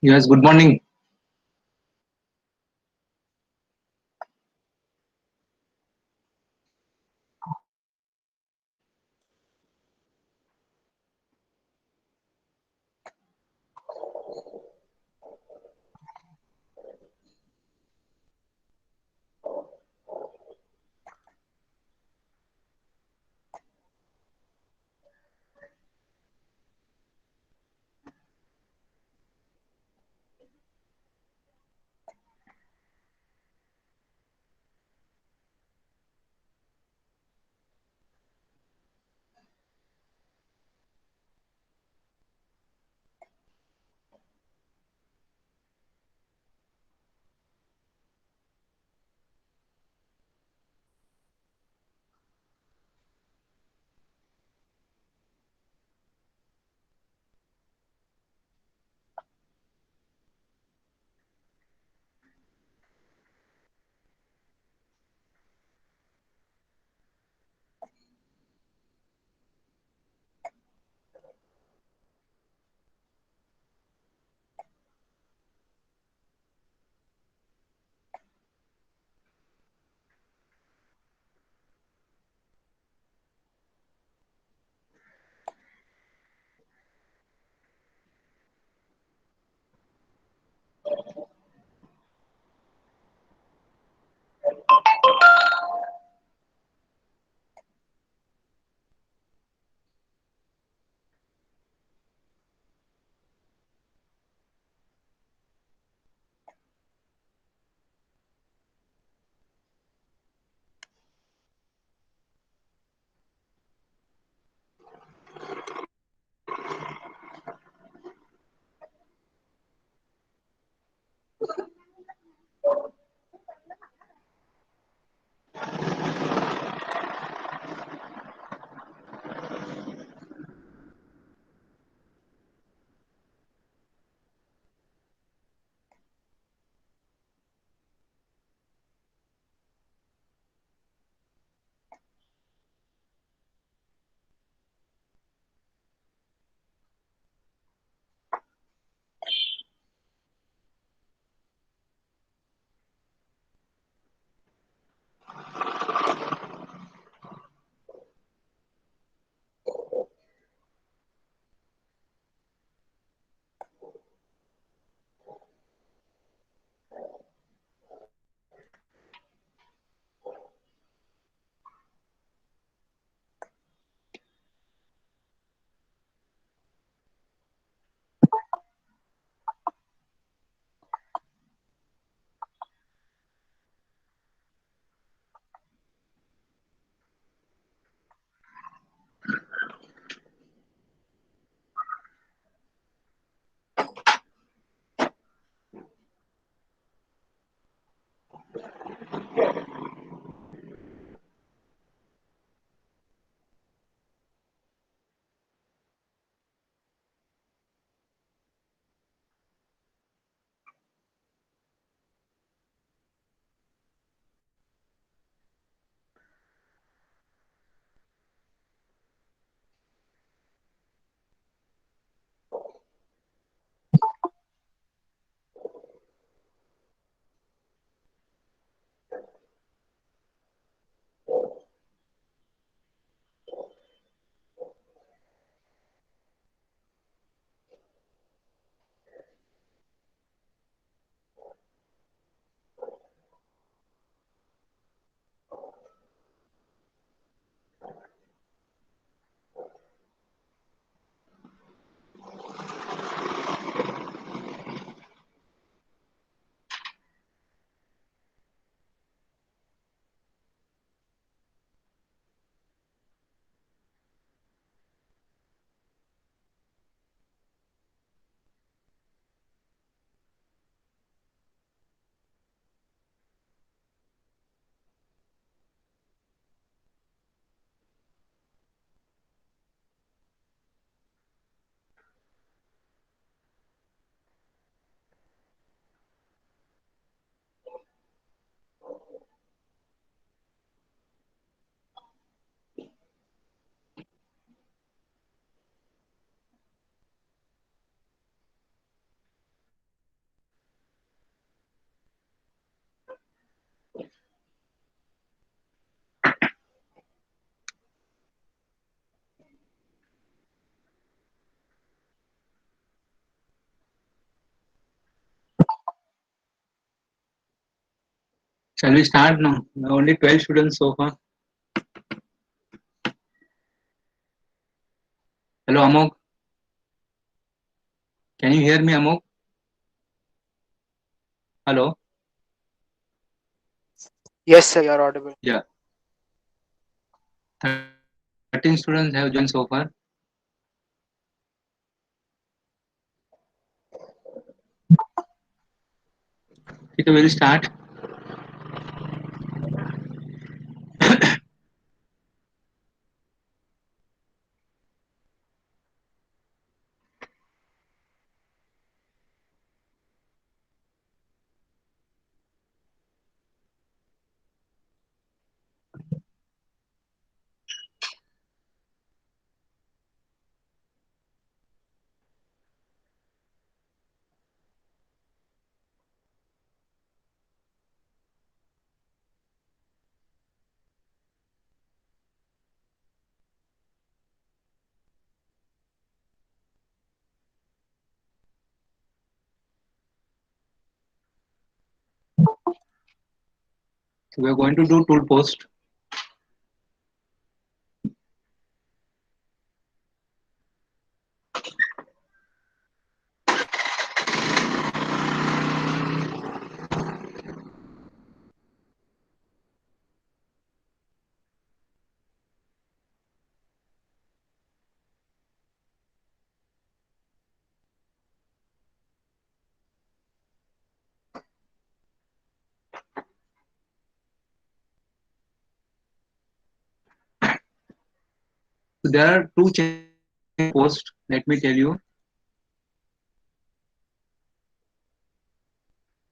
Yes, good morning. Shall we start now? Only 12 students so far. Hello, Amok. Can you hear me, Amok? Hello. Yes, sir, you are audible. Yeah. 13 students have joined so far. Okay, we'll start. So we are going to do tool post. So there are two changes in the tool post. Let me tell you.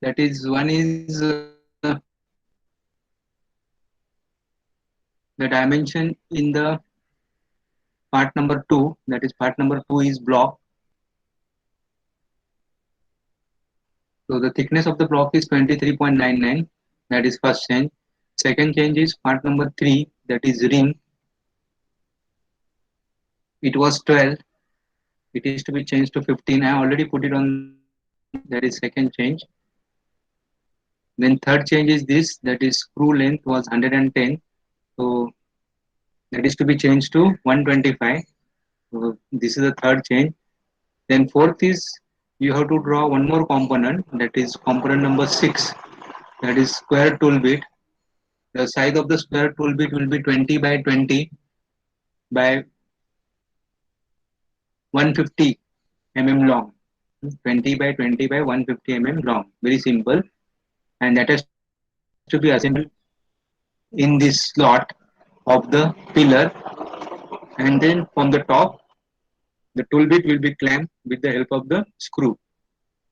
That is one is the dimension in the part number two. That is part number two is block. So the thickness of the block is 23.99. That is first change. Second change is part number three. That is ring. It was 12. It is to be changed to 15. I already put it on the screen. That is second change. Then third change is this. That is screw length was 110. So that is to be changed to 125. So this is the third change. Then fourth is you have to draw one more component. That is component number 6. That is square tool bit. The size of the square tool bit will be 20 by 20 by 150 mm long. 20 by 20 by 150 mm long. Very simple. And that has to be assembled in this slot of the pillar, and then from the top the tool bit will be clamped with the help of the screw.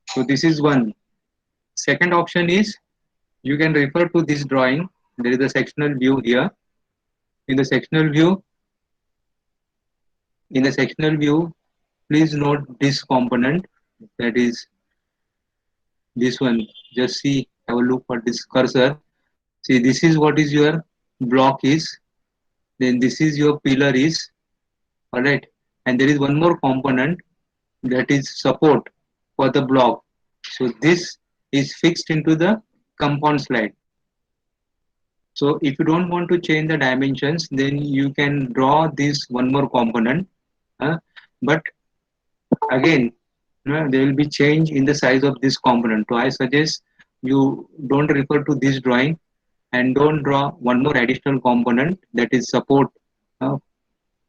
So this is one. Second option is you can refer to this drawing. There is a sectional view here. In the sectional view, please note this component, that is this one. Just see, have a look at this cursor. See, this is what is your block is. Then this is your pillar is. All right, and there is one more component, that is support for the block. So this is fixed into the compound slide. So if you don't want to change the dimensions, then you can draw this one more component. But again, there will be change in the size of this component. So I suggest you don't refer to this drawing and don't draw one more additional component, that is support uh,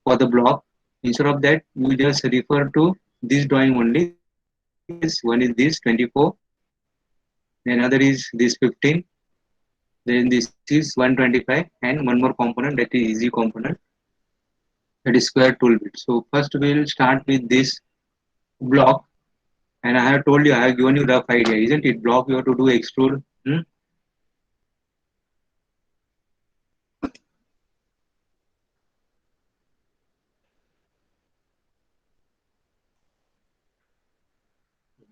for the block. Instead of that, you just refer to this drawing only. That is one is this 24, then another is this 15, then this is 125, and one more component, that is easy component, that is square tool bit. So first we will start with this block, and I have told you, I have given you rough idea, isn't it? Block you have to do extrude.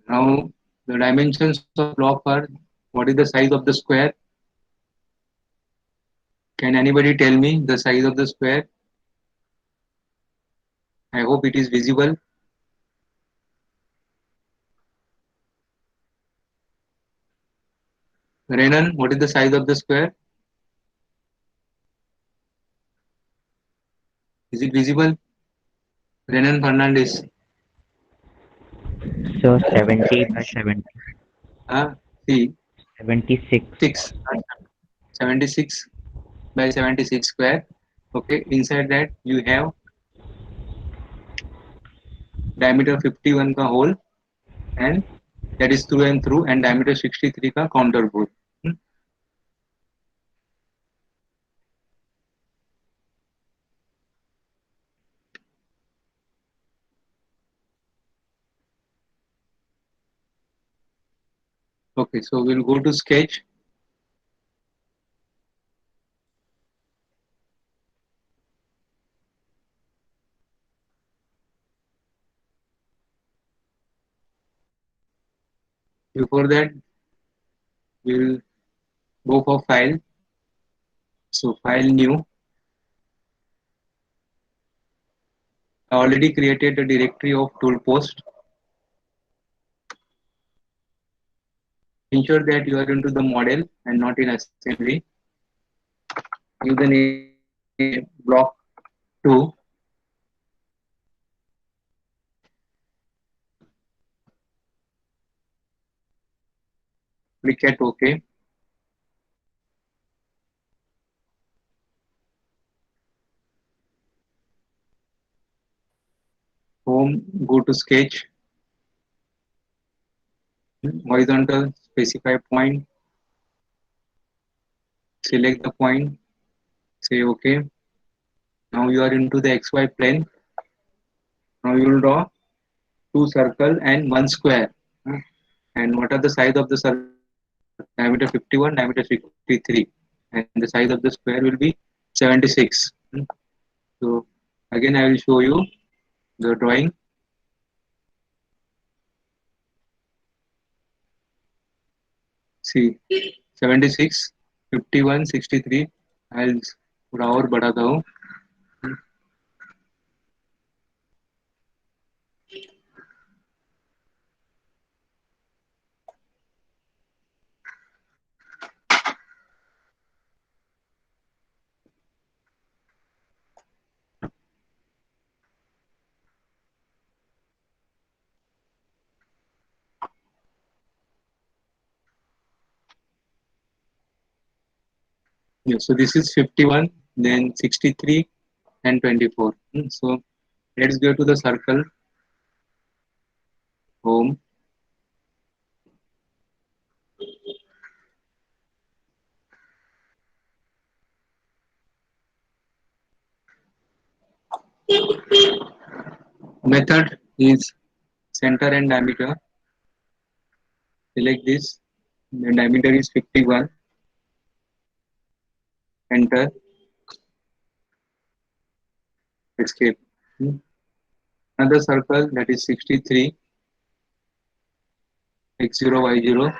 Now the dimensions of block are, what is the size of the square? Can anybody tell me the size of the square? I hope it is visible. Renan, what is the size of the square? Is it visible? Renan Fernandez. So 70 by 70. See, 76. 6, 76 by 76 square. Okay, inside that you have diameter 51 का hole and that is through and through and diameter 63 का counter bore. Hmm. Okay, so we'll go to sketch. Before that, we'll go for file. So file new. I already created a directory of tool post. Ensure that you are into the model and not in assembly. Give the name block 2. Click at OK. Home, go to sketch. Horizontal, specify point. Select the point. Say OK. Now you are into the XY plane. Now you will draw two circle and one square. And what are the size of the circle? Diameter 51, diameter 63. And the size of the square will be 76. So again I will show you the drawing. See 76, 51, 63. I'll थोड़ा और बढ़ाता हूँ. Yeah, so this is 51, then 63 and 24. So let's go to the circle, home. Method is center and diameter. Select this. The diameter is 51. Enter. Escape. Another circle that is 63. X0, Y0.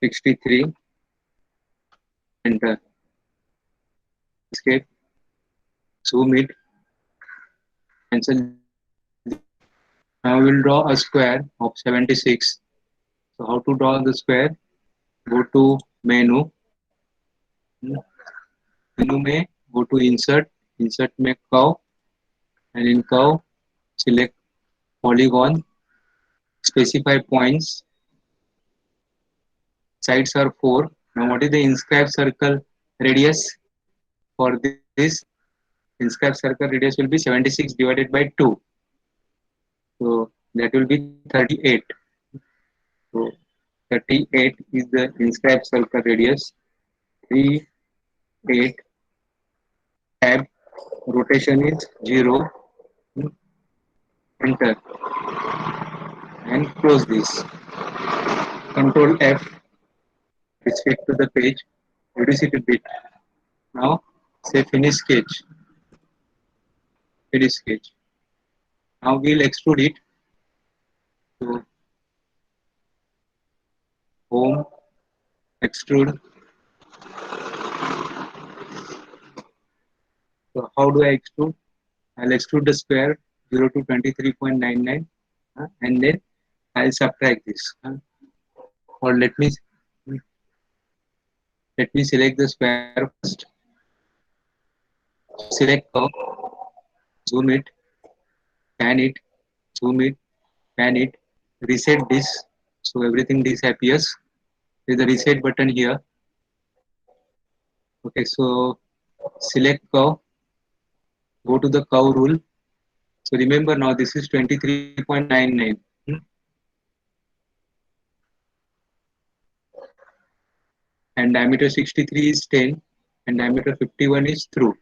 63. Enter. Escape. Zoom it. Cancel. Now we will draw a square of 76. So how to draw the square? Go to menu. Menu में go to insert. Insert में curve. And in curve select polygon. Specify points. Sides are 4. Now what is the inscribed circle radius for this? Inscribed circle radius will be 76 divided by 2. So that will be 38. So 38 is the inscribed circle radius. 3, 8, tab, rotation is 0. Enter and close this. Control F, restrict to the page, reduce it a bit. Now say finish sketch. Finish sketch. Now we'll extrude it. So home, extrude. So how do I extrude? I'll extrude the square 0 to 23.99 and then I'll subtract this. Or let me Let me select the square first. Select curve, zoom it, pan it, zoom it, pan it, reset this. So everything disappears. There's a reset button here. Okay, so select curve, go to the curve rule. So remember now this is 23.99. And diameter 63 is 10 and diameter 51 is through.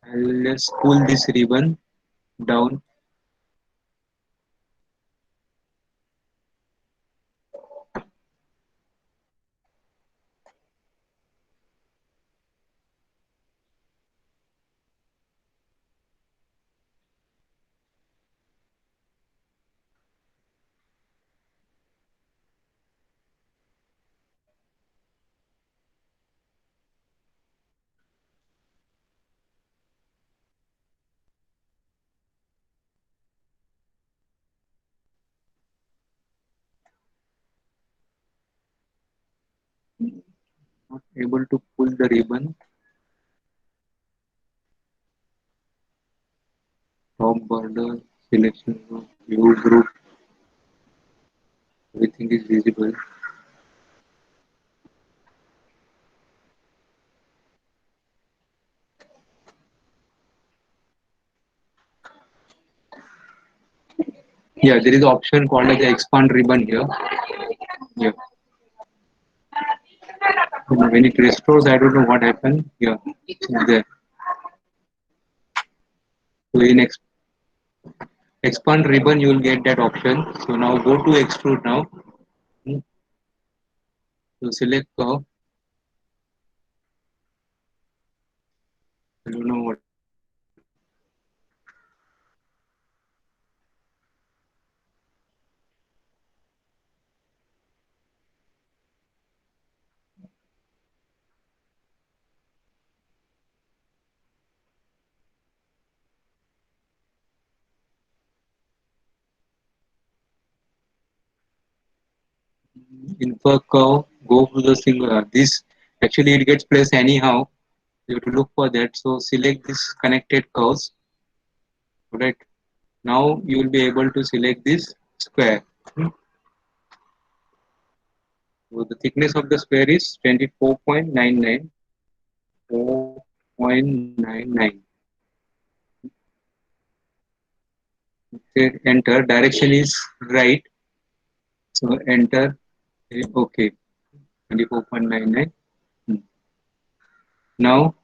I'll just pull this ribbon down. Not able to pull the ribbon. Top border, selection group, view group, everything is visible. Yeah, there is option called as the expand ribbon here. Yeah. When it restores, I don't know what happened. Yeah, it's there. So in expand ribbon, you will get that option. So now go to extrude now. Hmm. So select curve. I don't know what. Infer curve, go to the single. This actually it gets placed anyhow. You have to look for that. So select this connected curves. Right. Now you will be able to select this square. Hmm. So the thickness of the square is 24.99. 4.99. Okay, enter. Direction is right. So enter. Okay. 24.99. Hmm. Now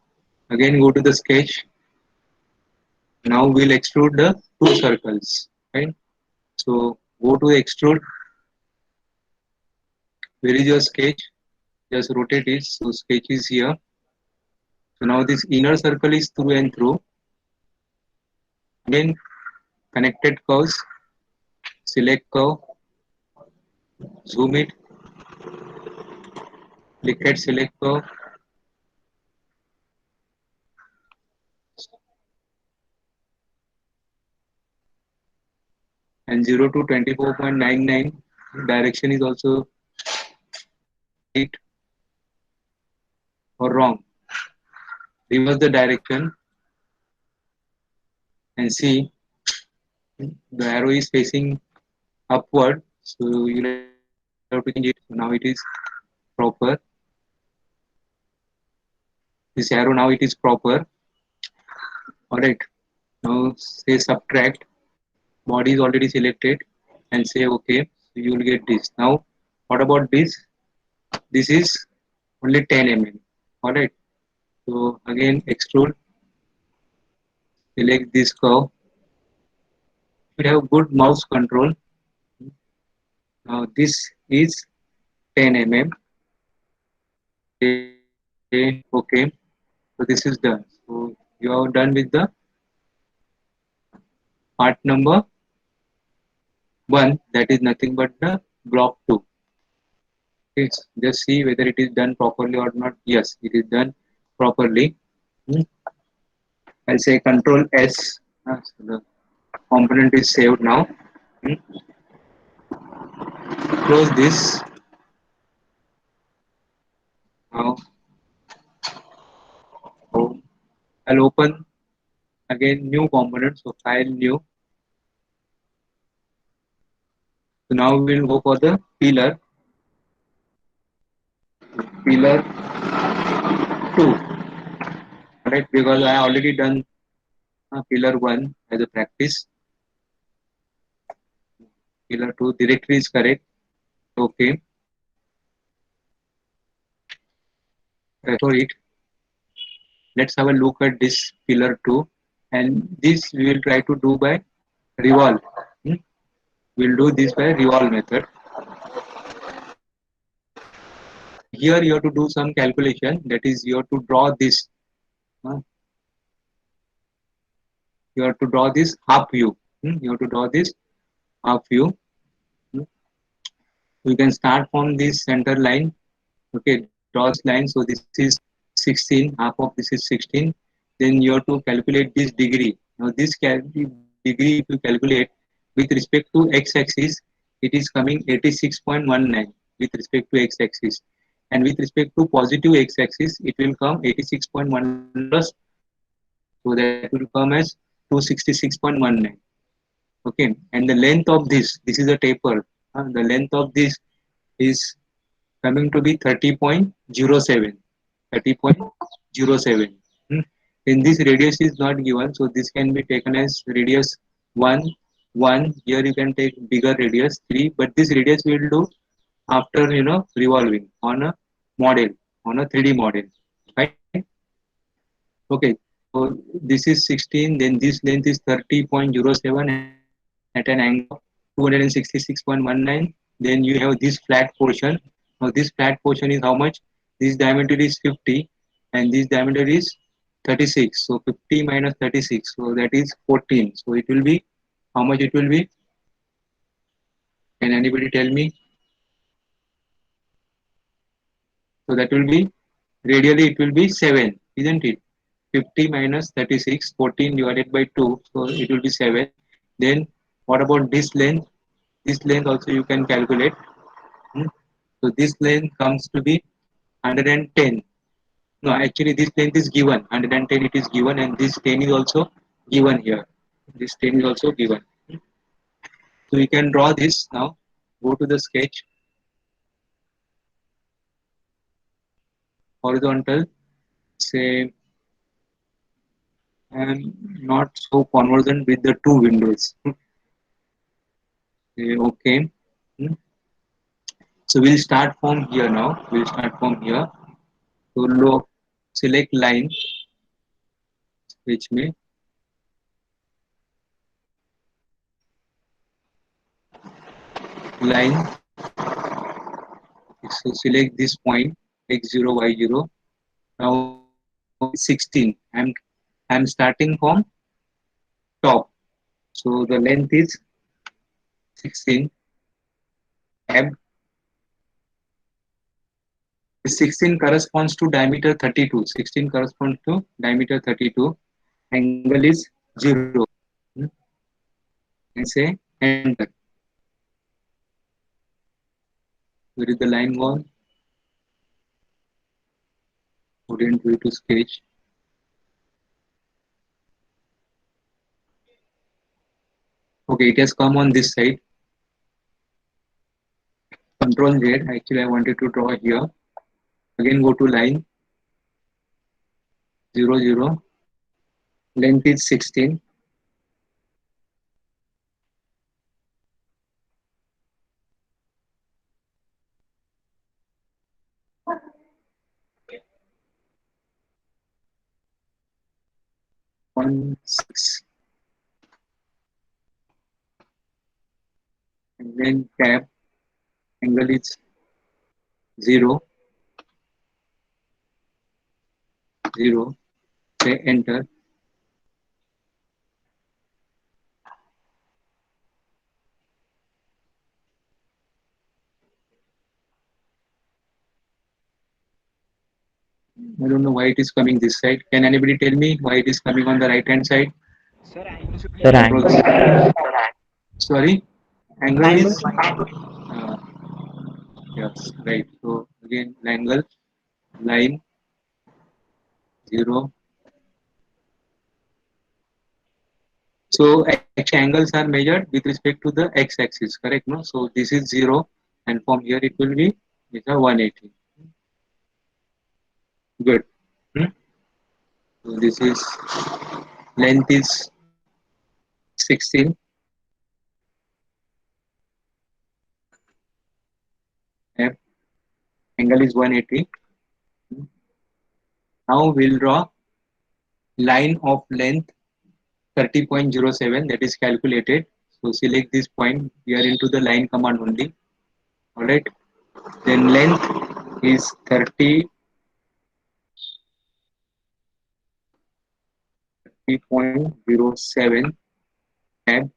again go to the sketch. Now we'll extrude the two circles. Right. So go to extrude. Where is your sketch? Just rotate it. So sketch is here. So now this inner circle is through and through. Again connected curves. Select curve. Zoom it. Click at select curve. And 0 to 24.99 direction is also right or wrong. Reverse the direction and see the arrow is facing upward. So you have to change it. So now it is proper. This arrow now it is proper. Alright. Now say subtract. Body is already selected and say OK. So you will get this. Now what about this? This is only 10 mm. Alright. So again extrude. Select this curve. You have good mouse control. Now this is 10 mm. Okay. So this is done. So you are done with the part number 1. That is nothing but the block 2. Okay. Just see whether it is done properly or not. Yes, it is done properly. Hmm. I'll say Control S. So the component is saved now. Hmm. Close this. Now, so I'll open again new component. So file new. So now we will go for the pillar 2. Right, because I already done pillar 1 as a practice. Pillar 2 directory is correct. Okay, restore it. Let's have a look at this pillar 2, and this we will try to do by revolve. Hmm. We'll do this by revolve method. So here you have to do some calculation. That is, you have to draw this. uh, you have to draw this half view. You have to draw this half view. Hmm. You can start from this center line. Okay, draw this line. So this is 16. Half of this is 16. Then you have to calculate this degree. Now this degree, if you calculate with respect to x-axis, it is coming 86.19 with respect to x-axis, and with respect to positive x-axis, it will come 86.19 plus. So that will come as 266.19. Okay, and the length of this is a taper. The length of this is coming to be 30.07. 30.07. Hmm. In this radius is not given, so this can be taken as radius 1, 1. Here you can take bigger radius 3, but this radius we will do after revolving on a model, on a 3D model. Right? Okay. So this is 16, then this length is 30.07 at an angle of 266.19. Then you have this flat portion. Now this flat portion is how much? This diameter is 50 and this diameter is 36. So 50 minus 36. So that is 14. So it will be how much it will be? Can anybody tell me? So that will be radially it will be 7, isn't it? 50 minus 36, 14 divided by 2. So it will be 7. Then what about this length? This length also you can calculate. Hmm. So this length comes to be 110. No, actually this length is given. 110 it is given, and this 10 is also given here. This 10 is also given. So we can draw this now. Go to the sketch, horizontal. Say I am not so conversant with the two windows. Say okay. Hmm. So we'll start from here now. We'll start from here. So look, select line, which may line. So select this point x0 y0. Now this is 16. I'm starting from top. So the length is 16. Tab. 16 corresponds to diameter 32. 16 corresponds to diameter 32. Angle is 0. Hmm. And say enter. Where is the line gone? Wouldn't way to sketch. Okay, it has come on this side. Control Z. Actually, I wanted to draw here. Again, go to line 0, 0. Length is 16. One, 6. And then tab. Angle is 0, 0. Say enter. I don't know why it is coming this side. Can anybody tell me why it is coming on the right hand side? Sir, approx. angle. Sorry, angle is Angle. uh, yes, right. So again, angle line 0. So actually angles are measured with respect to the x-axis, correct? No. So this is 0, and from here it will be it's a 180. Good. Hmm? So this is length is 16. F, angle is 180. Now we'll draw line of length 30.07 that is calculated. So select this point. We are into the line command only. All right. Then length is 30.07 tab,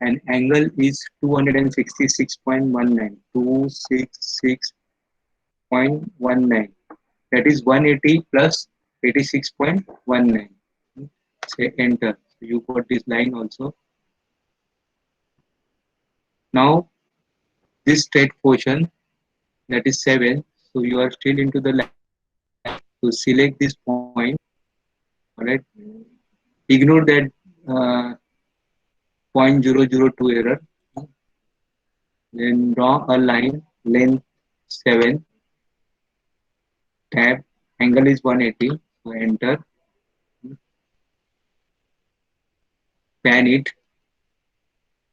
and angle is 266.19. 266.19. That is 180 plus 86.19. Say enter. So you got this line also. Now this straight portion, that is 7. So you are still into the line. So select this point. All right. Ignore that uh, 0.002 error. Then draw a line length 7 tab, angle is 180. So enter, pan it.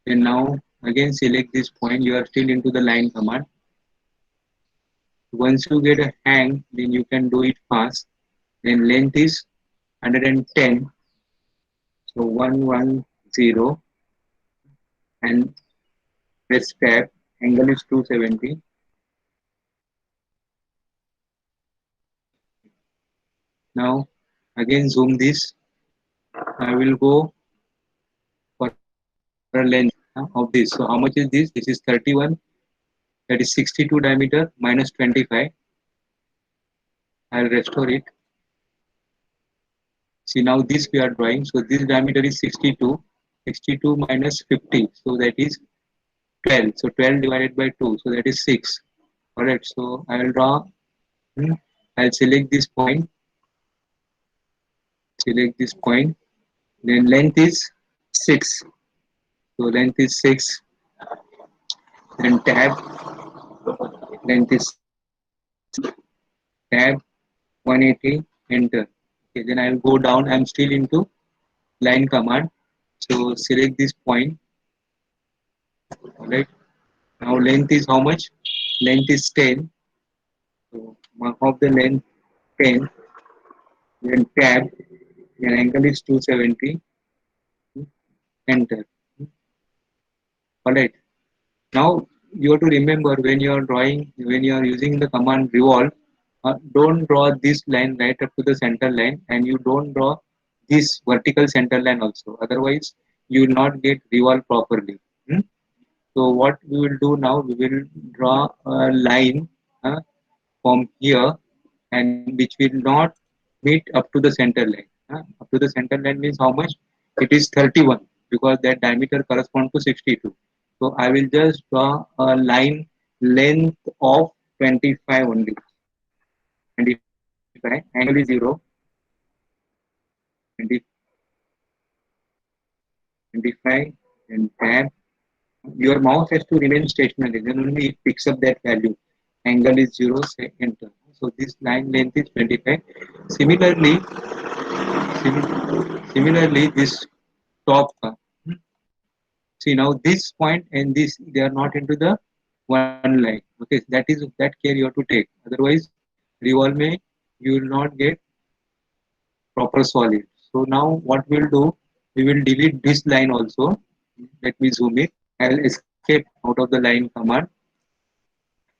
Then now again select this point. You are still into the line command. Once you get a hang, then you can do it fast. Then length is 110. So 110, and press tab. Angle is 270. Now again zoom this. I will go for a length of this. So how much is this? This is 31. That is 62 diameter minus 25. I'll restore it. See, now this we are drawing. So this diameter is 62. 62 minus 50. So that is 12. So 12 divided by 2. So that is 6. Alright. So I will draw. hmm, I'll select this point. Select this point. Then length is 6. So length is 6. Then tab. Length is 6. Tab 180. Enter. Okay. Then I will go down. I'm still into line command. So select this point. Alright. Now length is how much? Length is 10. So mark off the length 10. Then tab. Then angle is 270. Enter. Alright. Now you have to remember when you are drawing, when you are using the command revolve, don't draw this line right up to the center line, and you don't draw this vertical center line also. Otherwise, you will not get revolve properly. Hmm? So what we will do now, we will draw a line from here, and which will not meet up to the center line. Up to the center line means how much? It is 31, because that diameter corresponds to 62. So I will just draw a line length of 25 only. 25. Angle is 0. 20, 25, and tab. Your mouse has to remain stationary. Then only it picks up that value. Angle is 0. Say enter. So this line length is 25. Similarly, similarly this top. See now this point and this, they are not into the one line. Okay, that care you have to take. Otherwise, revolve may, you will not get proper solid. So now what we'll do, we will delete this line also. Let me zoom it. I'll escape out of the line command.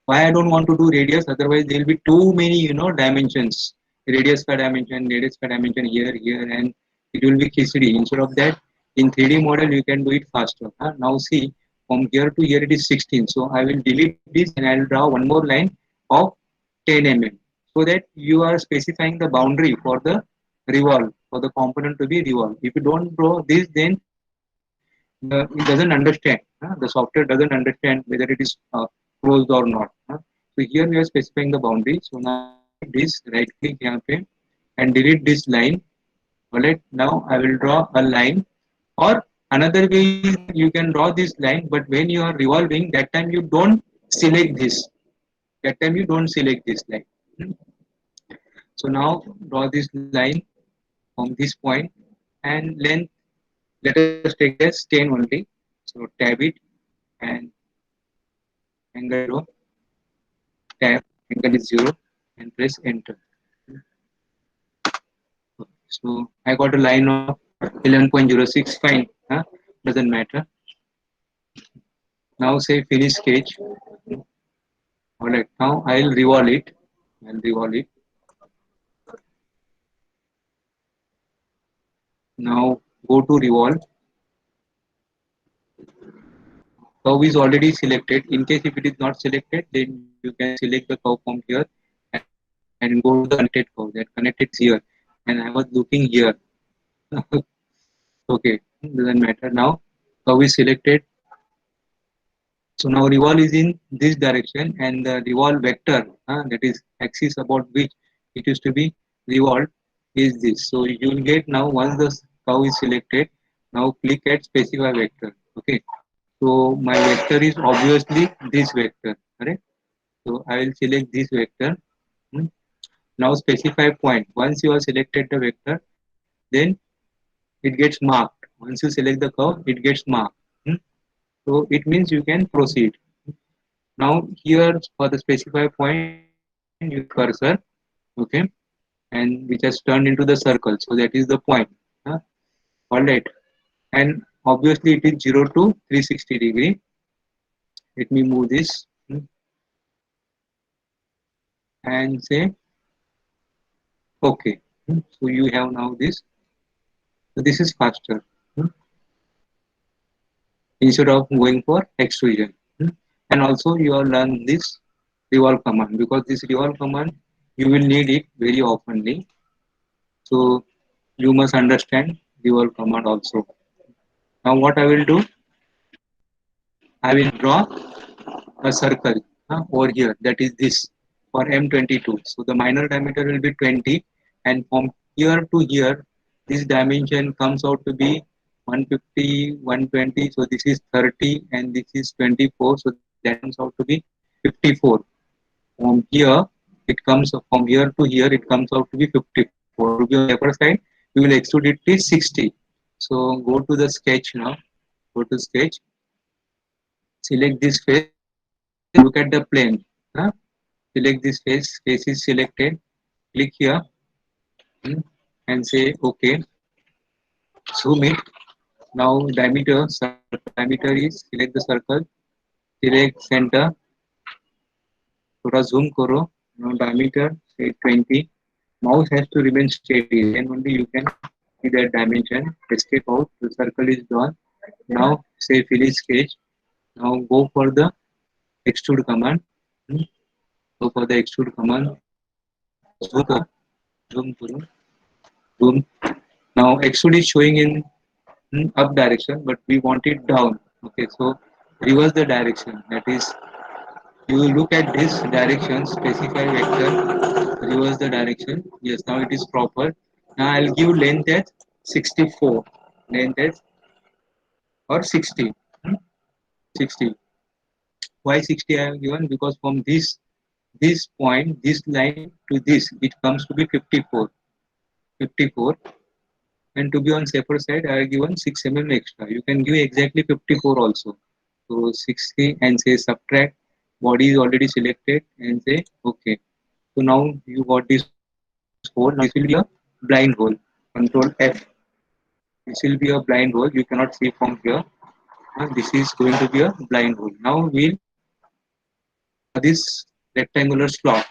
Why I don't want to do radius? Otherwise, there will be too many, dimensions. Radius per dimension here, here, and it will be khichdi. Instead of that, in 3D model, you can do it faster. Now see, from here to here, it is 16. So I will delete this and I'll draw one more line of 10 mm, so that you are specifying the boundary for the revolve. for the component to be revolved. If you don't draw this, then it doesn't understand. The software doesn't understand whether it is closed or not. So here we are specifying the boundary. So now I will delete this, right click here and delete this line. Alright, now I will draw a line, or another way is that you can draw this line, but when you are revolving, that time you don't select this. That time you don't select this line. Hmm. So now draw this line from this point, and length, let us take it as 10 only. So tab it and angle 0, tab angle is 0 and press enter. So I got a line of 11.06, fine, doesn't matter. Now say finish sketch. Alright, now I'll revolve it. I'll revolve it. Now go to revolve. Curve is already selected. In case if it is not selected, then you can select the curve from here and go to the connected curve. That connected is here, and I was looking here. Okay, doesn't matter. Now curve is selected. So now revolve is in this direction, and the revolve vector, that is axis about which it is to be revolved, is this. So you will get now, once the curve is selected, now click at specify vector. Okay. So my vector is obviously this vector. Correct. So I will select this vector. Hmm. Now specify point. Once you have selected the vector, then it gets marked. Once you select the curve, it gets marked. Hmm. So it means you can proceed. Now here for the specify point, you can use cursor, okay, and which has turned into the circle. So that is the point. Huh? All right, and obviously it is 0 to 360 degree. Let me move this, and say okay. So you have now this. So this is faster, instead of going for extrusion. And also you have learned this revolve command, because this revolve command you will need it very oftenly. So you must understand revolve command also. Now what I will do, I will draw a circle over here, that is this, for M22. So the minor diameter will be 20, and from here to here this dimension comes out to be 150, 120. So this is 30 and this is 24. So that comes out to be 54. From here it comes, from here to here it comes out to be 54. To be on the upper side, we will extrude it to 60. So go to the sketch now. Go to sketch. Select this face. Look at the plane. Select this face. Face is selected. Click here, and say OK. Zoom it. Now diameter. Circle diameter is, select the circle. Select center. थोड़ा zoom करो. Now diameter say 20. Mouse has to remain steady. Then only you can see that dimension. Escape out. The circle is done. Now say finish sketch. Now go for the extrude command. Go for the extrude command. Zoom karo. Zoom karo. Zoom. Now extrude is showing in up direction, but we want it down. Okay, so reverse the direction. That is, you look at this direction, specify vector, reverse the direction. Yes, now it is proper. Now I'll give length as 64. Length as, or 60. Hmm, 60. Why 60 I have given? Because from this point, this line to this, it comes to be 54. 54. And to be on safer side, I have given 6 mm extra. You can give exactly 54 also. So 60 and say subtract. Body is already selected and say okay. So now you got this hole. Now this will be a blind hole. Control F. This will be a blind hole. You cannot see from here. This is going to be a blind hole. Now we'll draw this rectangular slot.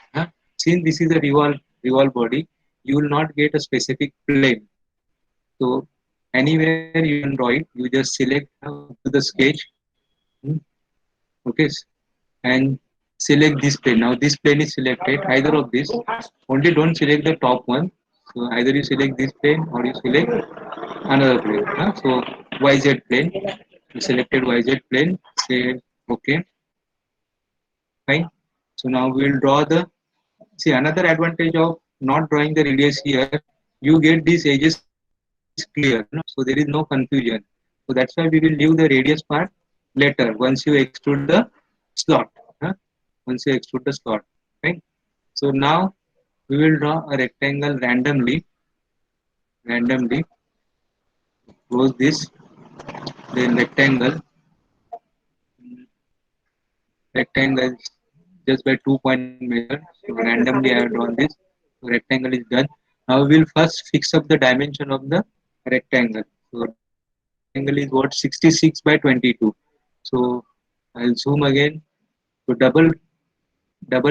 Since this is a revolve body, you will not get a specific plane. So anywhere you can draw it. You just select, go to the sketch. Okay, and select this plane. Now this plane is selected. Either of this. Only don't select the top one. So either you select this plane or you select another plane. So YZ plane, you selected YZ plane, say okay, fine. So now we will draw the, see another advantage of not drawing the radius here, you get these edges clear, so there is no confusion. So that's why we will leave the radius part later once you extrude the slot. huh? Once you extrude the slot, right? So now we will draw a rectangle randomly, close this, then rectangle just by 2 point method. So randomly I have drawn this. So rectangle is done. Now we will first fix up the dimension of the rectangle. So dimension of rectangle is what, 66 by 22. So I'll zoom again. So double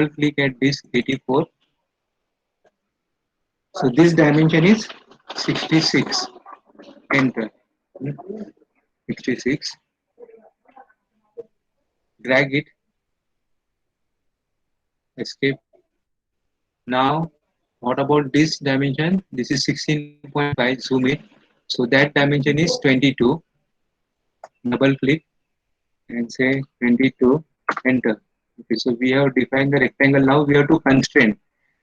click at this 84. So this dimension is 66. Enter. 66. Drag it. Escape. Now what about this dimension? This is 16.5. Zoom it. So that dimension is 22. Double click and say 22. Enter. Okay, so we have defined the rectangle. Now we have to constrain.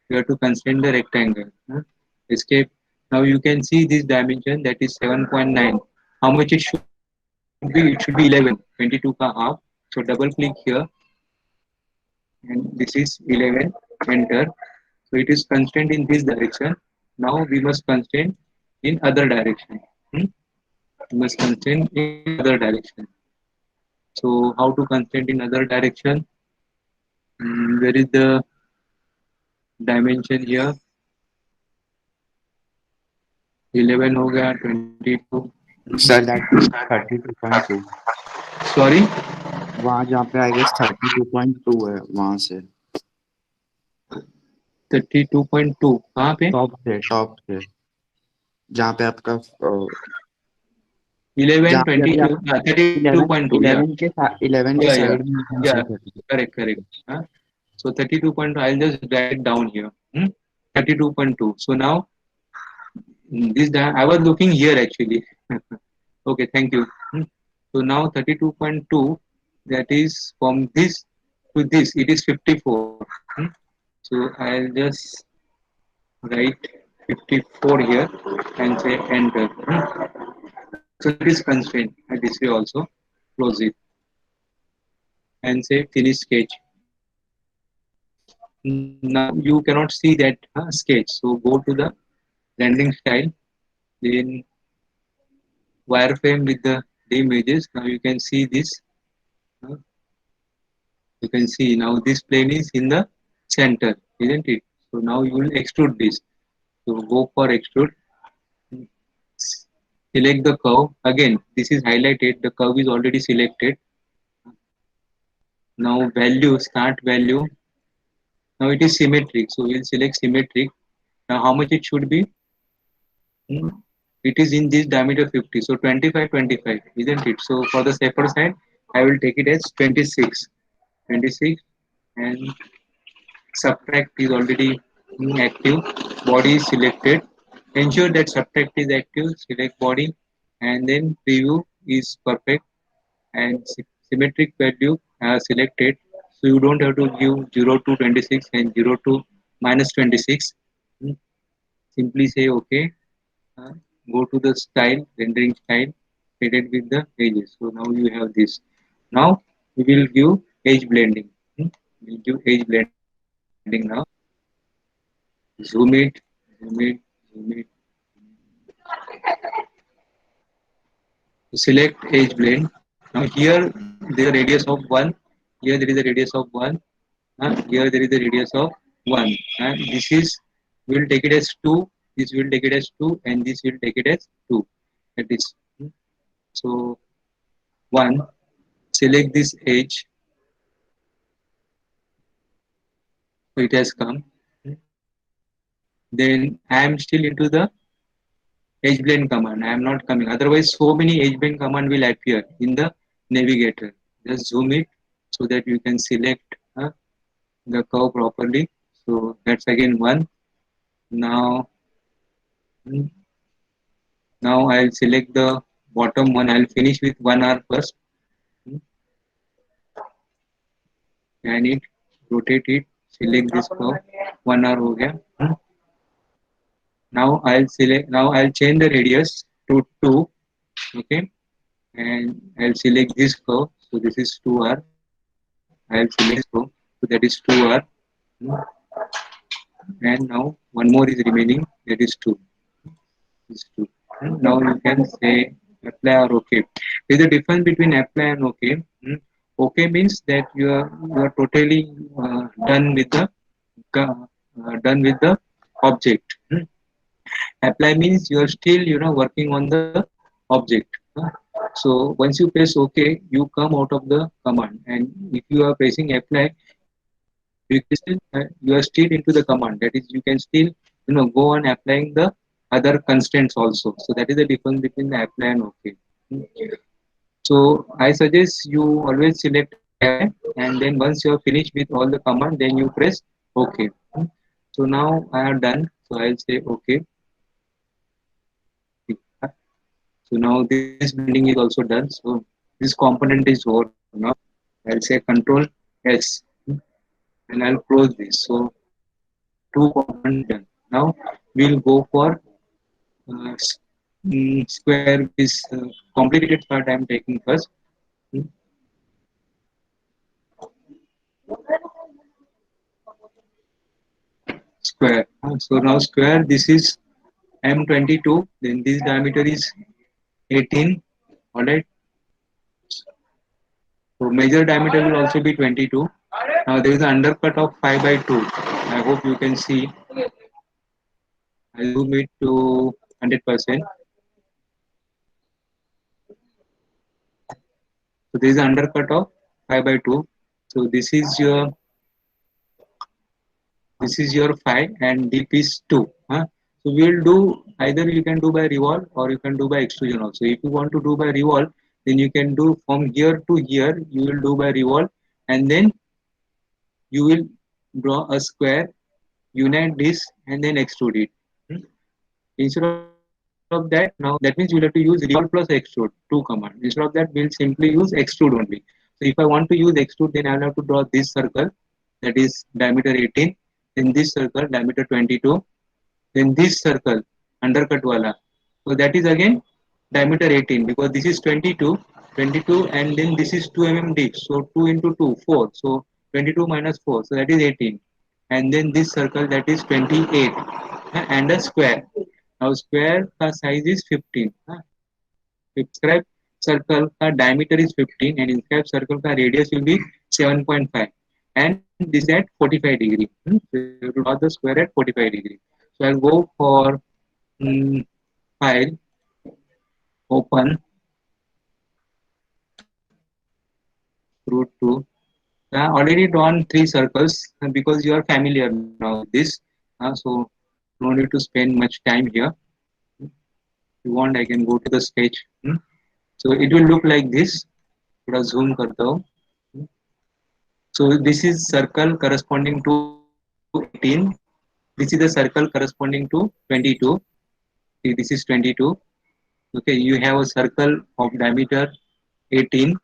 We have to constrain the rectangle. Escape. Now you can see this dimension, that is 7.9. How much it should be? It should be 11. 22 ka half. So double click here and this is 11. Enter. So it is constrained in this direction. Now we must constrain in other direction. Hmm? We must constrain in other direction. So how to constrain in other direction? Where is the dimension here? 11 हो गया, 22. Sir, that is 32.2. Sorry, वहाँ जहाँ पे I guess 32.2 है वहाँ से 32.2 कहाँ पे? टॉप से जहाँ पे आपका 11, जहाँ पे अभी 22, आप 11 32.2. Yeah, 11 के yeah, yeah, साइड में you can yeah. see 32. Correct, correct. So 32.2. I'll just drag it down here. 32.2. So now I was looking here actually. Okay, thank you. So now 32.2. That is from this to this. It is 54. So I'll just write 54 here and say enter. So it is constrained at this way also. Close it and say finish sketch. Now you cannot see that sketch. So go to the rendering style, then wireframe with the images. Now you can see this. uh, You can see now this plane is in the center, isn't it? So now you will extrude this. So go for extrude. Select the curve. Again, this is highlighted. The curve is already selected. Now value, start value. Now it is symmetric. So we'll select symmetric. Now how much it should be? Hmm, It is in this diameter 50. So 25, 25, isn't it? So for the safer side, I will take it as 26. 26 and subtract is already active. Body is selected. Ensure that subtract is active. Select body and then preview is perfect and symmetric value selected. So you don't have to give 0 to 26 and 0 to minus 26. Hmm, Simply say OK. uh, Go to the style, rendering style, shaded with the edges. So now you have this. Now we will give edge blending. We will give edge blending now. Zoom it, zoom it, zoom it. Select edge blend. Now here there is a radius of 1. Here there is a radius of 1. Here there is a radius of 1. And this is, we will take it as 2. This will take it as 2 and this will take it as 2. That is. So 1. Select this edge. So it has come. Then I am still into the edge blend command. I am not coming. Otherwise, so many edge blend command will appear in the navigator. Just zoom it so that you can select the curve properly. So that's again 1. Now Mm. Now I'll select the bottom one. I'll finish with 1 hour first. Mm. Pan it, rotate it, select this curve. 1 hour हो गया. Mm. Now I'll select. Now I'll change the radius to 2. Okay, and I'll select this curve. So this is 2 hour. I'll select this curve. So that is 2 hour. Mm. And now one more is remaining. That is 2. Is 2. And now you can say apply or OK. There's a difference between apply and OK. Mm. OK means that you are totally done with the object. Mm. Apply means you are still working on the object. So once you press OK, you come out of the command, and if you are pressing apply, you are still into the command. That is, you can still go on applying the other constraints also. So that is the difference between the apply and OK. So I suggest you always select apply, and then once you are finished with all the command, then you press OK. So now I have done. So I'll say OK. So now this blending is also done. So this component is over now. I'll say Control S, and I'll close this. So two components done. Now we'll go for square, which is complicated part I'm taking first. Mm, Square. So now square, this is M22, then this diameter is 18. Alright. So major diameter will also be 22. Now there is an undercut of 5 by 2. I hope you can see. I'll zoom it to 100%. So this is undercut of 5 by 2. So this is your 5 and deep is 2. So we'll do either you can do by revolve or you can do by extrusion also. If you want to do by revolve, then you can do from here to here, you will do by revolve, and then you will draw a square, unite this, and then extrude it. Hmm. Instead of that, now that means you'll have to use revolve plus extrude, two command. Instead of that, we'll simply use extrude only. So if I want to use extrude, then I'll have to draw this circle, that is diameter 18, then this circle diameter 22, then this circle undercut wala. So that is again diameter 18, because this is 22, and then this is 2 mm deep. So 2 into 2, 4. So 22 minus 4, so that is 18. And then this circle, that is 28, and a square. Now square ka size is 15. Inscribed circle ka diameter is 15, and inscribed circle ka radius will be 7.5. And this is at 45 degree. So you have to draw the square at 45 degree. So I'll go for file, open, root 2. So I already drawn 3 circles because you are familiar now with this. So no need to spend much time here. If you want, I can go to the sketch. So it will look like this. थोड़ा zoom करता हूँ. So this is circle corresponding to 18. This is the circle corresponding to 22. See, this is 22. Okay, you have a circle of diameter 18,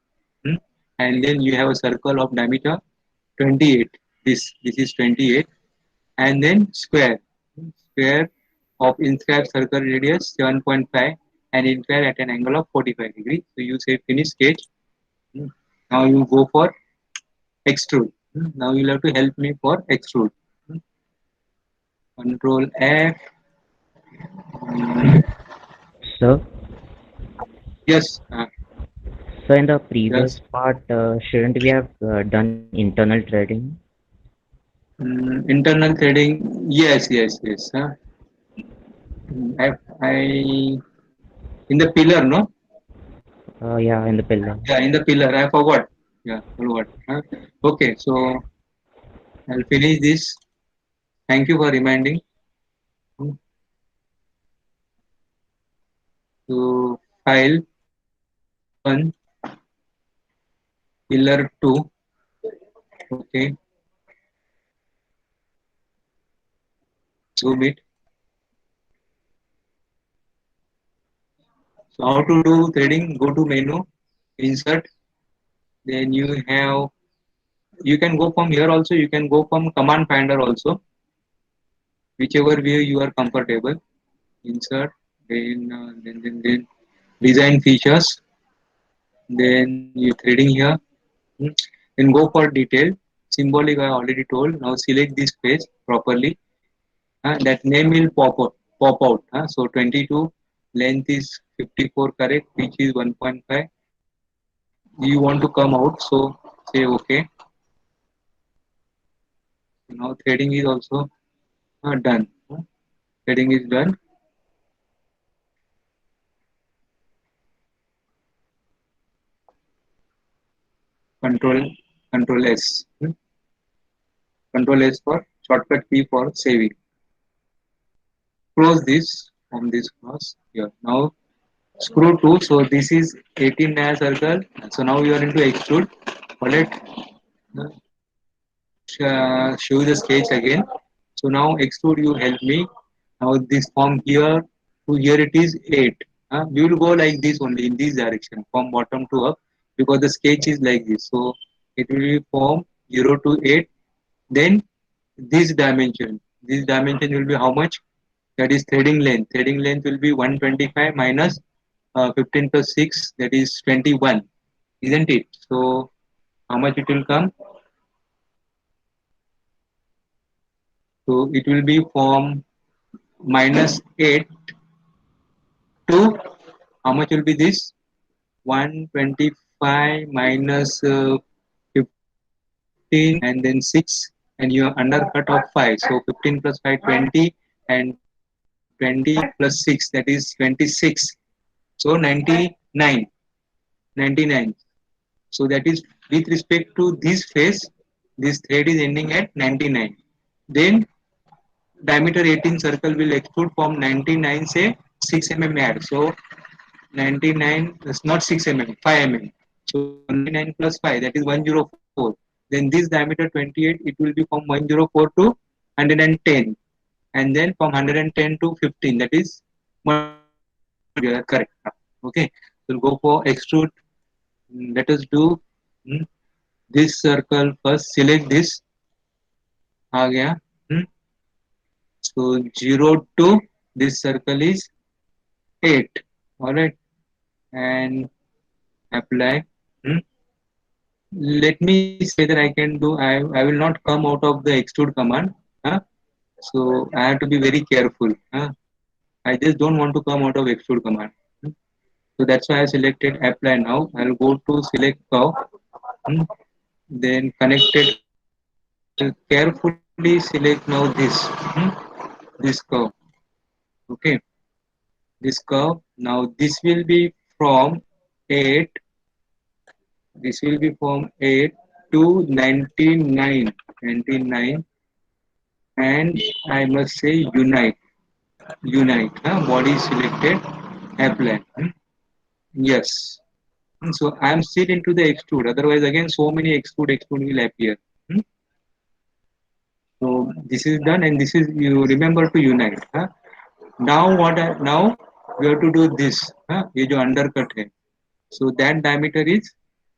hmm, and then you have a circle of diameter 28. This is 28, and then square of inscribed circle radius 7.5, and inscribed at an angle of 45 degrees. So you say finish sketch. Hmm. Now you go for extrude. Now you'll have to help me for extrude. Hmm. Control F. Hmm. Sir, Yes, so in the previous yes. part, shouldn't we have done internal threading? Internal threading. Yes, yes, yes. I in the pillar, no? Yeah, in the pillar. Yeah, in the pillar. I forgot. Yeah, forgot. Okay, so I'll finish this. Thank you for reminding. So file, open, pillar 2. Okay, zoom it. So how to do threading? Go to menu, insert, then you can go from here also, you can go from command finder also, whichever way you are comfortable. Insert, then design features, then you threading here. Hmm. Then go for detail. Symbolic I already told. Now select this page properly. That name will pop out. So 22 length is 54 correct, pitch is 1.5. You want to come out, so say okay. Now threading is also done. Threading is done. Control Control S. Control S for shortcut key for saving. Close this from this cross here. Now screw 2. So this is 18 as circle. So now you are into extrude. Alright. Show the sketch again. So now extrude you help me. Now this from here to here it is 8. We will go like this only in this direction from bottom to up because the sketch is like this. So it will be from 0 to 8. Then this dimension will be how much? That is threading length. Threading length will be 125 minus 15 plus 6, that is 21, isn't it? So how much it will come? So it will be from minus 8 to how much will be this? 125 minus 15 and then 6 and your undercut of 5. So 15 plus 5, 20 and 20 plus 6, that is 26. So 99. 99. So that is with respect to this phase, this thread is ending at 99. Then diameter 18 circle will extrude from 99, say 6 mm add. So 99 is not 6 mm, 5 mm. So 99 plus 5, that is 104. Then this diameter 28, it will be from 104 to 110. And then from 110 to 15, that is 120. Correct. Okay. We'll go for extrude. Let us do mm, this circle first. Select this. आ गया. Hmm. So 0 to this circle is 8. Alright. And apply. Hmm. Let me see whether I can do. I will not come out of the extrude command. Huh? So I have to be very careful. I just don't want to come out of extrude command. Hmm. So that's why I selected apply now. I'll go to select curve. Hmm. Then connected curve. I'll carefully select now this. This curve. Okay. This curve. Now this will be from 8. This will be from 8 to 99. 99. And I must say unite. Unite. Body selected. Apply. Yes. So I am still into the extrude. Otherwise, again, so many extrude will appear. Hmm. So this is done, and this is you remember to unite. Now now we have to do this. ये जो undercut है. So that diameter is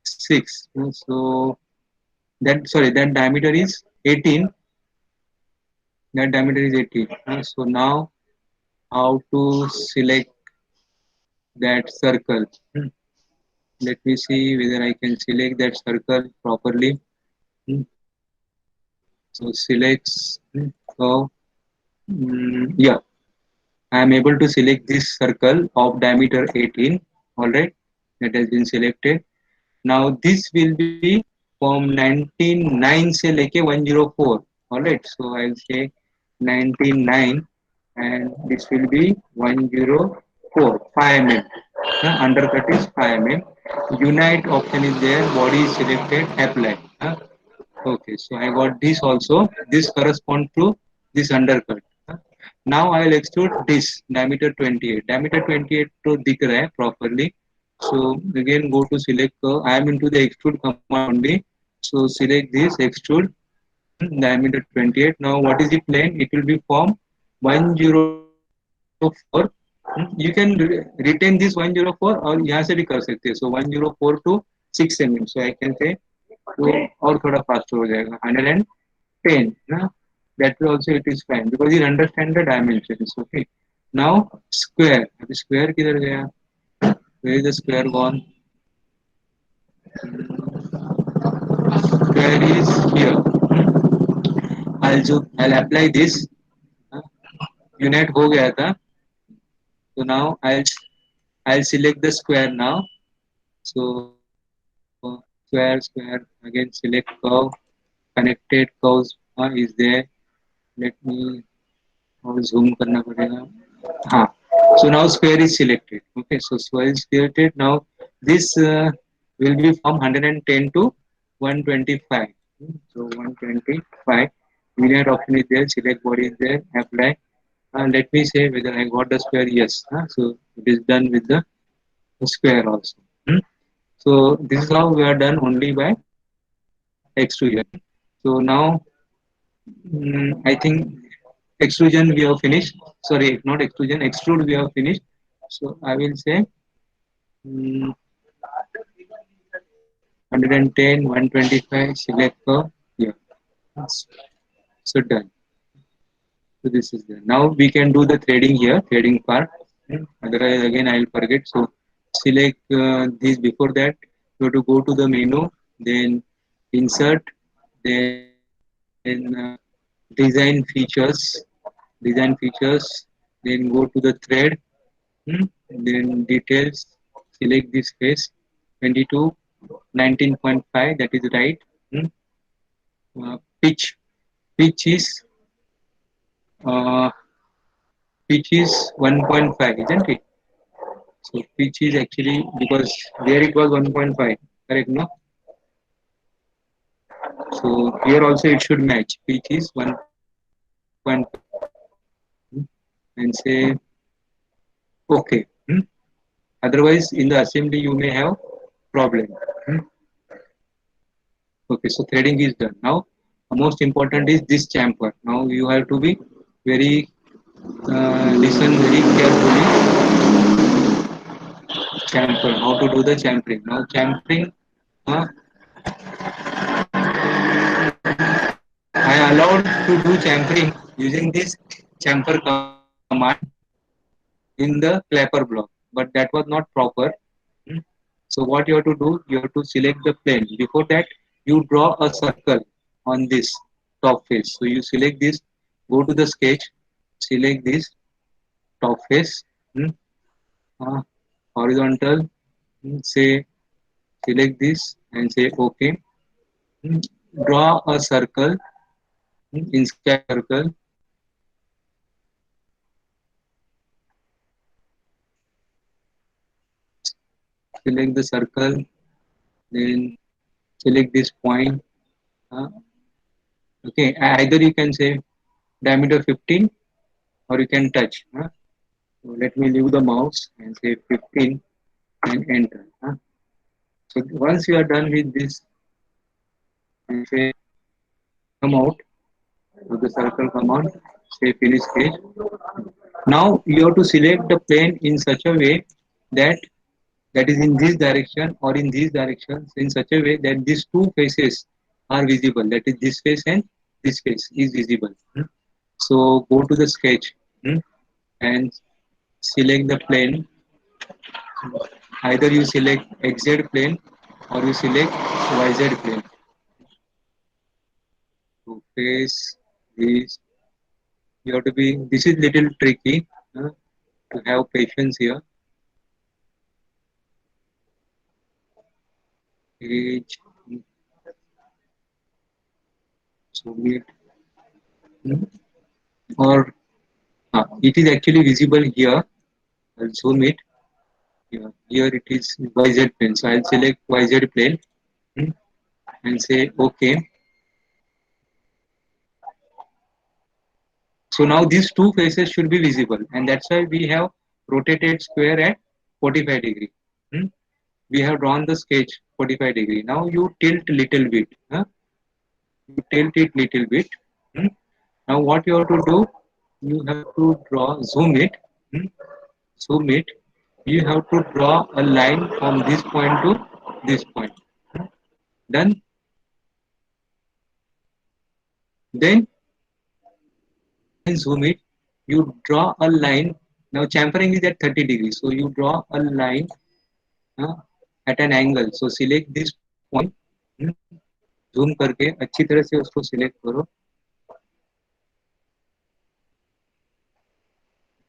6. So that diameter is 18. That diameter is 18. So now how to select that circle? Hmm. Let me see whether I can select that circle properly. Hmm. So selects curve. Yeah, I am able to select this circle of diameter 18. All right, that has been selected. Now this will be from 99 से लेके 104. All right, so I'll say 99 and this will be 104 5 mm. Undercut is 5 mm. Unite option is there. Body is selected. Apply. Okay, so I got this also. This corresponds to this undercut. Now I will extrude this diameter 28. Diameter 28 to दिख रहा है properly. So again go to select curve. I am into the extrude command only. So select this extrude diameter 28. Now what is the plane? It will be from 104 You can retain this 104 और यहाँ से भी कर सकते हैं. So 104 to 6 mm. So I can say तो और थोड़ा faster हो जाएगा 110 ना. That way also it is fine because you understand the dimensions. Okay. Now square. अभी square किधर गया? Where is the square gone? Square is here. I'll apply this. Unit हो गया था. So now I'll select the square now. So square again select curve. Connected curves is there. Let me और zoom करना पड़ेगा. हाँ. So now square is selected. Okay, so square is selected. Now this will be from 110 to 125. So 125. Linear option is there. Select body is there. Apply. Let me say whether I got the square. Yes. So it is done with the square also. So this is how we are done only by extrusion. So now I think extrusion we have finished. Sorry, not extrusion, extrude we have finished. So I will say 110, 125, select curve. Yeah, so done. So this is there. Now we can do the threading here, threading part. Otherwise, again I will forget. So select this. Before that, you have to go to the menu, then insert, then design features, then go to the thread, then details, select this face, 22, 19.5, that is right. Pitch, pitch is uh, pitch is 1.5, isn't it? So pitch is actually because there it was 1.5, correct? No. So here also it should match. Pitch is 1.5, and say okay. Otherwise, in the assembly you may have problem. Okay, so threading is done. Now, most important is this chamfer. Now you have to be very listen very carefully. Chamfer, how to do the chamfering. Now chamfering, uh, I allowed to do chamfering using this chamfer command in the clapper block, but that was not proper. Hmm. So what you have to do, you have to select the plane. Before that, you draw a circle on this top face. So you select this, go to the sketch, select this top face, hmm, horizontal, say select this and say OK. Hmm, draw a circle, inscribe circle, select the circle, then select this point. Uh, okay, either you can say diameter 15 or you can touch. So let me leave the mouse and say 15 and enter. So once you are done with this and say come out of the circle, come out, say finish sketch. Now you have to select the plane in such a way that that is in this direction or in this direction in such a way that these two faces are visible. That is this face and this face is visible. So go to the sketch and select the plane. Either you select XZ plane or you select YZ plane. To face this, you have to be. This is little tricky to have patience here. Page, submit, or it is actually visible here. I'll zoom it. Here it is YZ plane. So I'll select YZ plane and say OK. So now these two faces should be visible, and that's why we have rotated square at 45 degree. We have drawn the sketch 45 degree. Now you tilt little bit. You tilt it little bit. Now what you have to do, you have to draw, zoom it, zoom it, you have to draw a line from this point to this point. Done. Then again zoom it, you draw a line. Now chamfering is at 30 degrees, so you draw a line uh, at an angle. So select this point, zoom करके अच्छी तरह से उसको select करो,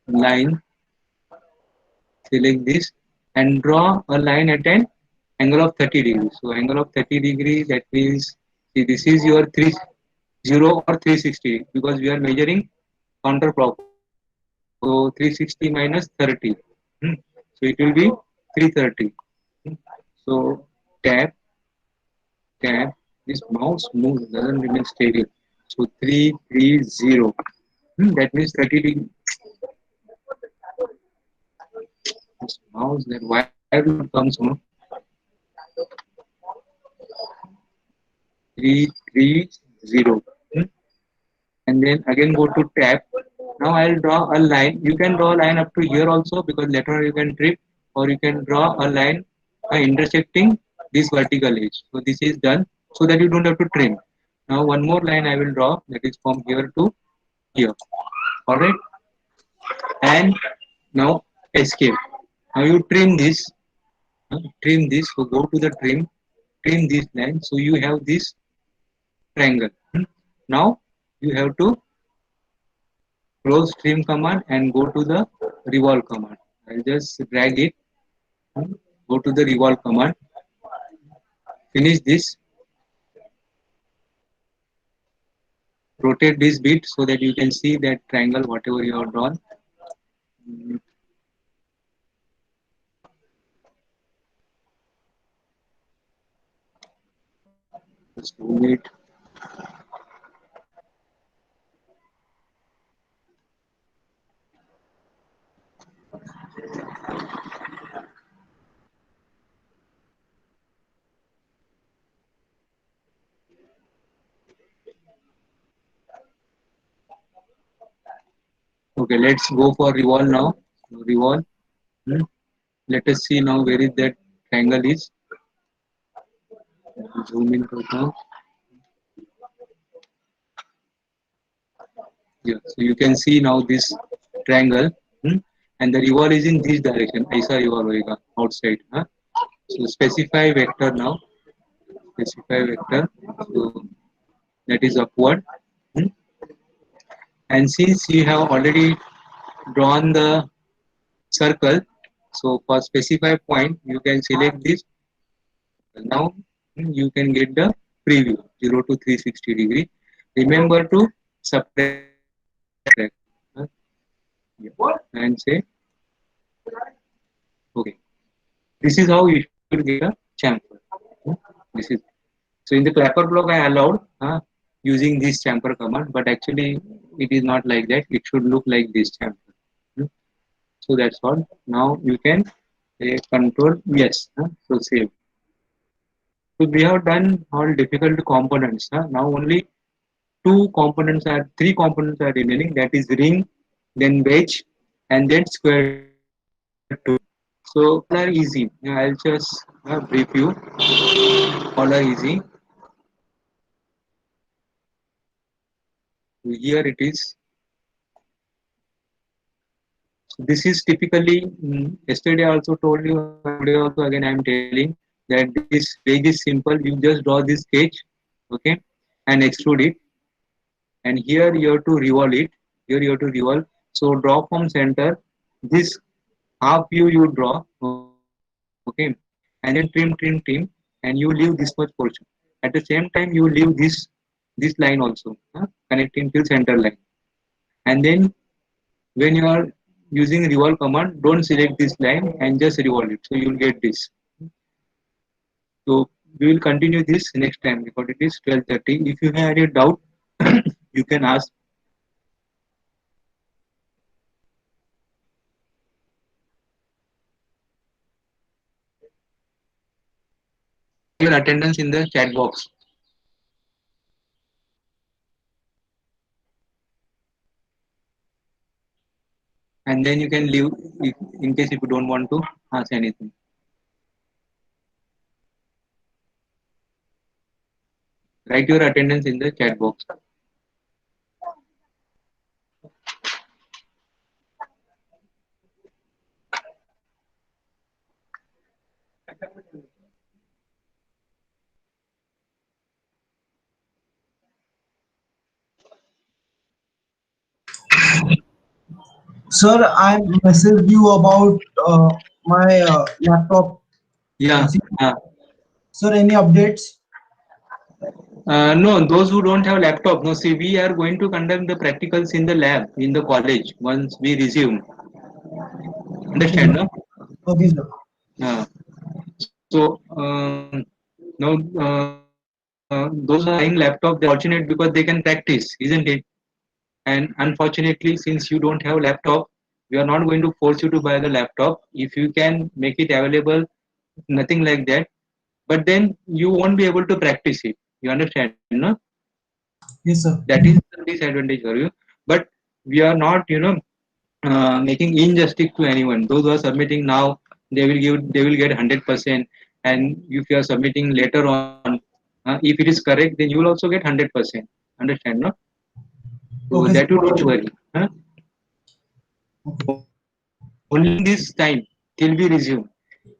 line, select this and draw a line at an angle of 30 degrees. So angle of 30 degrees, that means see, this is your 30 or 360 because we are measuring counterclockwise. So 360 minus 30. So it will be 330. So tap, tap. This mouse moves, doesn't remain steady. So 330. That means 30 degree. This mouse, then why will it come so? 330. And then again go to tab. Now I'll draw a line. You can draw a line up to here also because later on you can trip, or you can draw a line intersecting this vertical edge. So this is done so that you don't have to trim. Now one more line I will draw, that is from here to here. Alright. And now escape. Now you trim this. Trim this. So go to the trim. Trim this line. So you have this triangle. Now you have to close trim command and go to the revolve command. I'll just drag it, go to the revolve command, finish this, rotate this bit so that you can see that triangle whatever you have drawn. Just move it. Okay, let's go for revolve now. So revolve. Hmm. Let us see now where is that triangle is. Zoom in right now. Yeah, so you can see now this triangle, and the revolve is in this direction. ऐसा revolve होएगा outside. So specify vector now. Specify vector. So that is upward. Hmm. And since you have already drawn the circle, so for specify point you can select this. Now you can get the preview 0 to 360 degree. Remember to subtract, uh, and say okay. This is how you should get a chamfer. This is so in the clapper block I allowed using this chamfer command, but actually it is not like that. It should look like this chamfer. So that's all. Now you can say control yes. So save. So we have done all difficult components. Now only three components are remaining. That is ring, then wedge, and then square two. So all are easy. I'll just brief you. All are easy. Here it is. So this is typically yesterday I also told you, and today also again I am telling that this wedge is simple. You just draw this sketch, okay, and extrude it. And here you have to revolve it. Here you have to revolve. So draw from center. This half view you draw, okay, and then trim, and you leave this much portion. At the same time, you leave this line also, connecting till center line. And then when you are using revolve command, don't select this line and just revolve it. So you will get this. So we will continue this next time because it is 12:30. If you have any doubt, you can ask. Your attendance in the chat box. and then you can leave if, in case if you don't want to ask anything. Write your attendance in the chat box. Sir, I messaged you about my laptop. Yeah. Sir, any updates? No, those who don't have laptop, no, see, we are going to conduct the practicals in the lab in the college once we resume. Okay, Understand, sir. no? Okay, sir. Uh, so, now, those who are buying laptop, they're fortunate because they can practice, isn't it? And unfortunately, since you don't have laptop, we are not going to force you to buy the laptop. If you can make it available, nothing like that. But then you won't be able to practice it. You understand, no? Yes, sir. That is the disadvantage for you. But we are not, making injustice to anyone. Those who are submitting now, they will get 100%. And if you are submitting later on, if it is correct, then you will also get 100%. Understand, no? So Okay, that you sir. don't worry. Huh? Okay. Only in this time till we resume.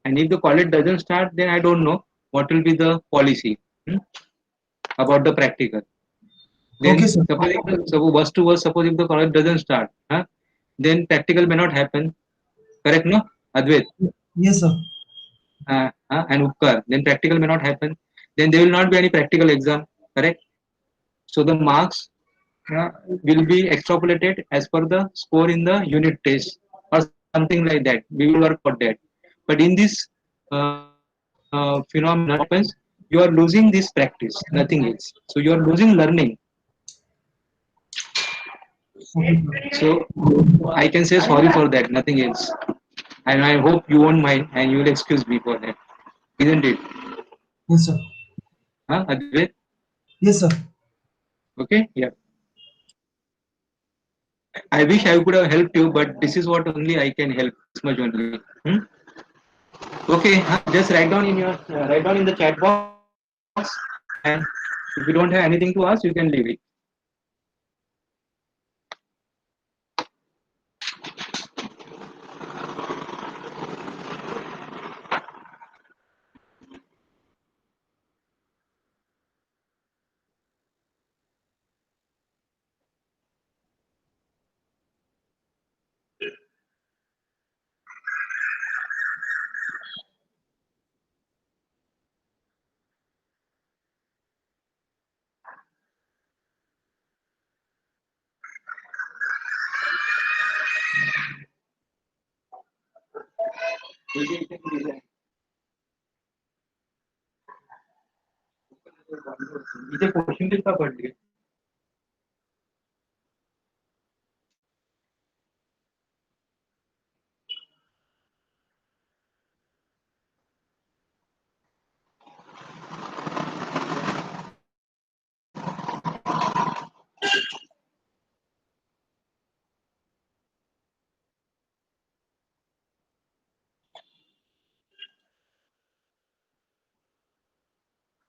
And if the college doesn't start, then I don't know what will be the policy, about the practical. Then Okay, sir. suppose worst to worst, suppose if the college doesn't start, then practical may not happen. Correct, no? Advait, Yes, sir. and Upkar. Then practical may not happen. Then there will not be any practical exam. Correct. So the marks will be extrapolated as per the score in the unit test or something like that. We will work for that. But in this phenomenon happens, you are losing this practice, nothing else. So you are losing learning. Okay, sir. So I can say sorry for that, nothing else. And I hope you won't mind and you will excuse me for that, isn't it? Yes, sir. Advait? Yes, sir. Okay, yeah. I wish I could have helped you, but this is what only I can help. This much only. Okay, just write down in the chat box, and if you don't have anything to ask, you can leave it. इथे question कितना पढ़ लिए